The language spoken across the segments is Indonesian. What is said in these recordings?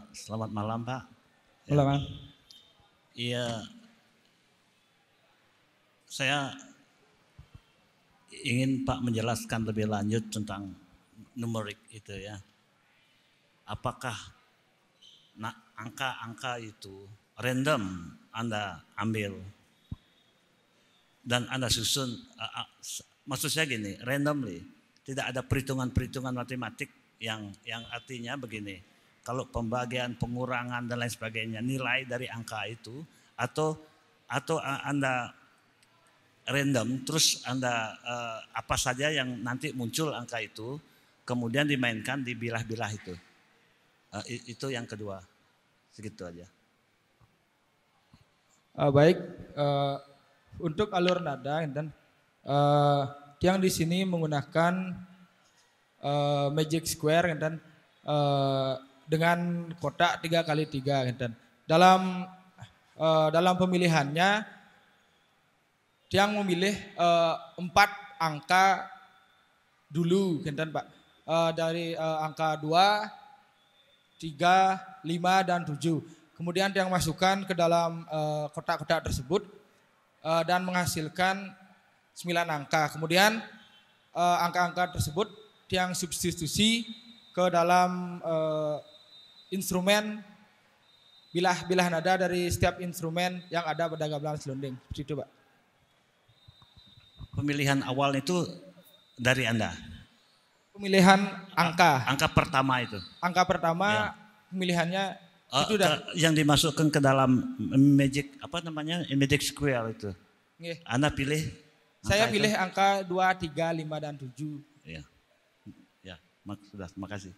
Selamat malam Pak. Malam. Iya, saya ingin Pak menjelaskan lebih lanjut tentang numerik itu ya. Apakah angka-angka itu random Anda ambil dan Anda susun, maksud saya gini, randomly, tidak ada perhitungan-perhitungan matematik yang artinya begini, kalau pembagian, pengurangan dan lain sebagainya, nilai dari angka itu, atau Anda random, terus Anda apa saja yang nanti muncul angka itu, kemudian dimainkan di bilah-bilah itu. Itu yang kedua, segitu aja. Baik, untuk alur nada dan yang di sini menggunakan magic square dan dengan kotak 3x3 dan dalam pemilihannya yang memilih 4 angka dulu dan Pak, dari angka 2, 3, 5 dan 7. Kemudian yang masukkan ke dalam kotak-kotak tersebut dan menghasilkan 9 angka. Kemudian angka-angka tersebut yang substitusi ke dalam instrumen bilah nada dari setiap instrumen yang ada pada gamelan selonding. Seperti itu, Pak. Pemilihan awal itu dari Anda? Pemilihan angka. Angka pertama itu? Angka pertama ya. Pemilihannya itu yang dimasukkan ke dalam magic magic square itu. Nge. Anda pilih? Saya pilih itu? Angka 2, 3, 5 dan 7. Ya. Ya, sudah, terima kasih.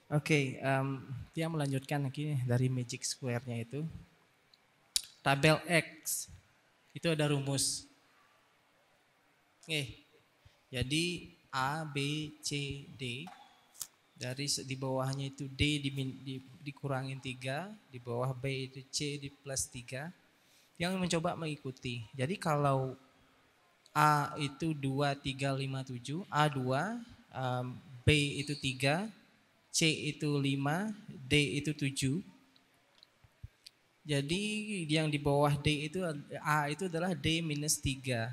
Oke, dia melanjutkan lagi dari magic square-nya itu. Tabel X itu ada rumus. Jadi A, B, C, D. Dari di bawahnya itu D dikurangin 3, di bawah B itu C di plus 3. Yang mencoba mengikuti. Jadi kalau A itu 2, 3, 5, 7, A2, B itu 3, C itu 5, D itu 7. Jadi yang di bawah D itu A itu adalah D minus 3.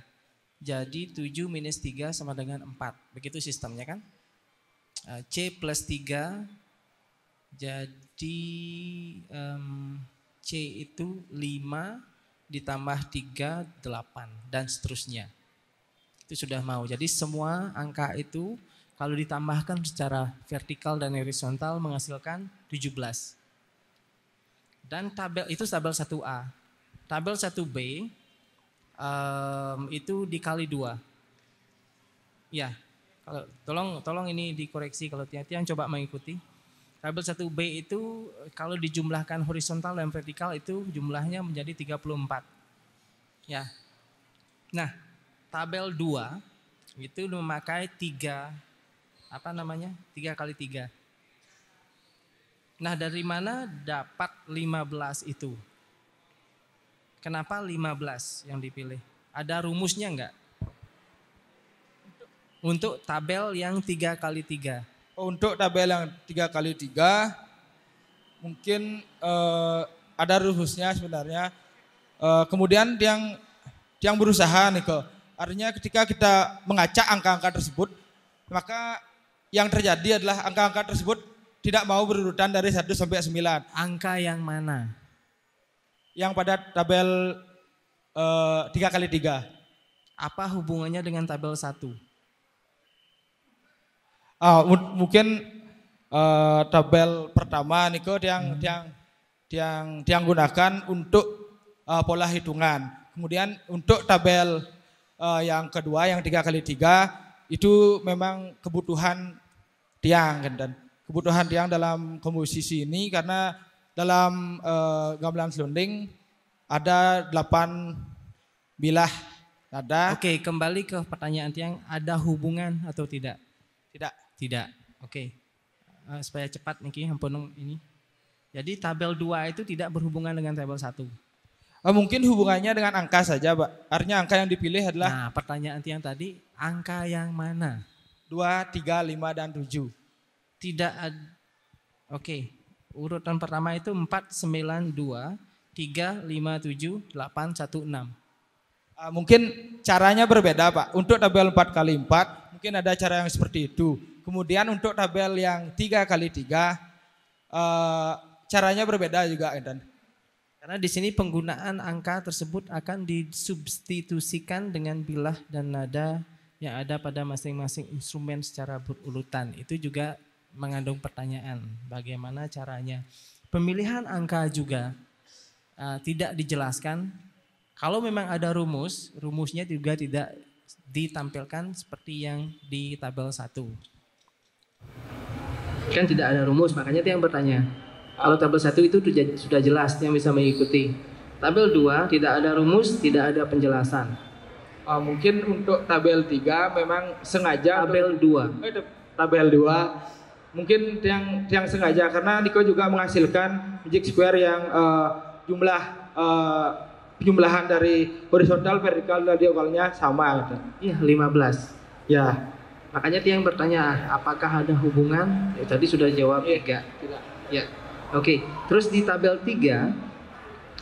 Jadi 7 minus 3 sama dengan 4. Begitu sistemnya kan? C plus 3. Jadi C itu 5 ditambah 3, 8 dan seterusnya. Itu sudah mau. Jadi semua angka itu kalau ditambahkan secara vertikal dan horizontal menghasilkan 17. Dan tabel itu tabel 1A. Tabel 1B itu dikali 2. Ya, tolong ini dikoreksi kalau tiang-tiang coba mengikuti. Tabel 1B itu kalau dijumlahkan horizontal dan vertikal itu jumlahnya menjadi 34. Ya. Nah, tabel 2 itu memakai 3 kali 3. Nah, dari mana dapat 15 itu? Kenapa 15 yang dipilih? Ada rumusnya enggak? Untuk tabel yang 3 kali 3. Untuk tabel yang 3 kali 3 mungkin ada rumusnya sebenarnya. Kemudian yang berusaha nih kok. Artinya ketika kita mengacak angka-angka tersebut, maka yang terjadi adalah angka-angka tersebut tidak mau berurutan dari 1 sampai 9. Angka yang mana? Yang pada tabel 3 kali 3. Apa hubungannya dengan tabel 1? Mungkin tabel pertama nih kok yang gunakan untuk pola hitungan. Kemudian untuk tabel yang kedua yang 3 kali 3 itu memang kebutuhan tiang dan kebutuhan tiang dalam komposisi ini karena dalam gamelan selonding ada 8 bilah nada. Oke, kembali ke pertanyaan tiang, ada hubungan atau tidak? Tidak. Oke. Supaya cepat nih ampun ini. Jadi tabel 2 itu tidak berhubungan dengan tabel 1. Mungkin hubungannya dengan angka saja, Pak. Artinya angka yang dipilih adalah Nah, pertanyaan yang tadi, angka yang mana? 2, 3, 5, dan 7. Tidak ada. Oke. Urutan pertama itu 4, 9, 2, 3, 5, 7, 8, 1, 6. Mungkin caranya berbeda, Pak. Untuk tabel 4 kali 4 mungkin ada cara yang seperti itu. Kemudian untuk tabel yang 3 kali 3 caranya berbeda juga, Eden. Karena di sini penggunaan angka tersebut akan disubstitusikan dengan bilah dan nada yang ada pada masing-masing instrumen secara berurutan. Itu juga mengandung pertanyaan, bagaimana caranya. Pemilihan angka juga tidak dijelaskan. Kalau memang ada rumus, rumusnya juga tidak ditampilkan seperti yang di tabel 1. Kan tidak ada rumus, makanya itu yang bertanya. Kalau tabel 1 itu sudah jelas yang bisa mengikuti. Tabel 2 tidak ada rumus, tidak ada penjelasan. Mungkin untuk tabel 3 memang sengaja. Tabel 2. Tabel 2 mungkin yang sengaja karena Niko juga menghasilkan magic square yang jumlahan dari horizontal, vertikal, dan diagonalnya sama gitu. Iya, 15. Ya. Makanya yang bertanya apakah ada hubungan? Tadi sudah jawab tidak. Ya. Oke. Terus di tabel 3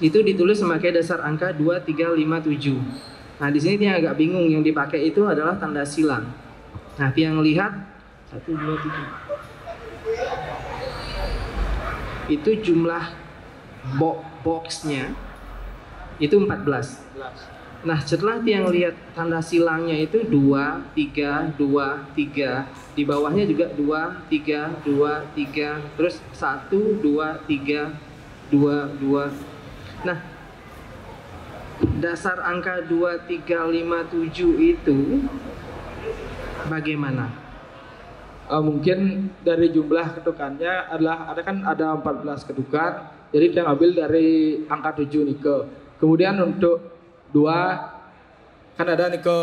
itu ditulis memakai dasar angka 2, 3, 5, 7. Nah, di sini yang agak bingung, yang dipakai itu adalah tanda silang. Nah, yang lihat 1, 2, 7. Itu jumlah boxnya itu 14. Nah, setelah yang lihat tanda silangnya itu 2, 3, 2, 3. Di bawahnya juga 2, 3, 2, 3. Terus 1, 2, 3, 2, 2. Nah, dasar angka 2, 3, 5, 7 itu bagaimana? Mungkin dari jumlah ketukannya ada 14 ketukan, jadi kita ambil dari angka 7 nih ke. Kemudian untuk 2 kan ada nih ke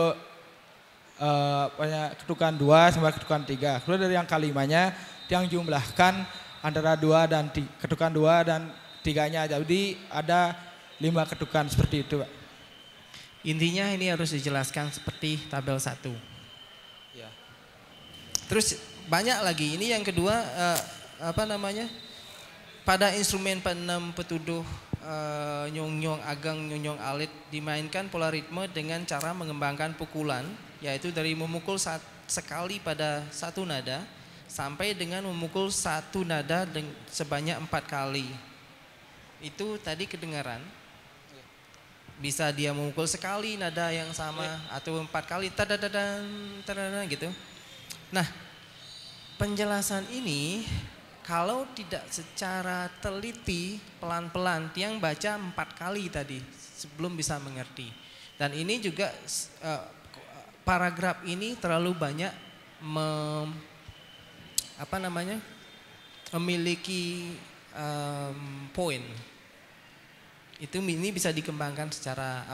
ketukan 2 sama ketukan 3. Kemudian dari angka 5-nya yang jumlahkan antara 2 dan ketukan 2 dan 3-nya. Jadi ada 5 ketukan seperti itu, Pak. Intinya ini harus dijelaskan seperti tabel 1. Ya. Terus banyak lagi. Ini yang kedua pada instrumen peenam petuduh nyong-nyong agang nyong-nyong alit dimainkan pola ritme dengan cara mengembangkan pukulan, yaitu dari memukul sekali pada satu nada sampai dengan memukul satu nada sebanyak 4 kali. Itu tadi kedengaran. Bisa dia memukul sekali nada yang sama atau 4 kali tadadadan gitu. Nah, penjelasan ini kalau tidak secara teliti, pelan-pelan, Tiang baca 4 kali tadi sebelum bisa mengerti. Dan ini juga paragraf ini terlalu banyak memiliki poin. Ini bisa dikembangkan secara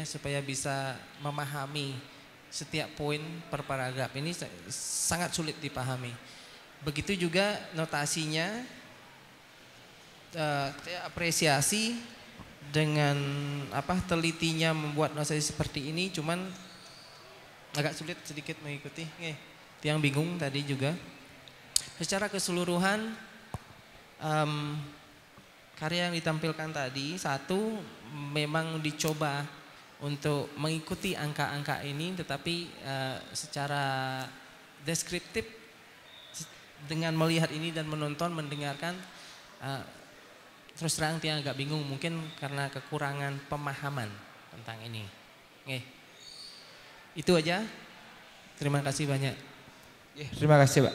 supaya bisa memahami setiap poin per paragraf. Ini sangat sulit dipahami. Begitu juga notasinya, apresiasi dengan telitinya membuat notasi seperti ini, cuman agak sulit sedikit mengikuti. Yang bingung tadi juga. Secara keseluruhan karya yang ditampilkan tadi, satu memang dicoba untuk mengikuti angka-angka ini, tetapi secara deskriptif dengan melihat ini dan menonton, mendengarkan, terus terang Tiang agak bingung, mungkin karena kekurangan pemahaman tentang ini. Itu aja. Terima kasih banyak. Terima kasih, Pak.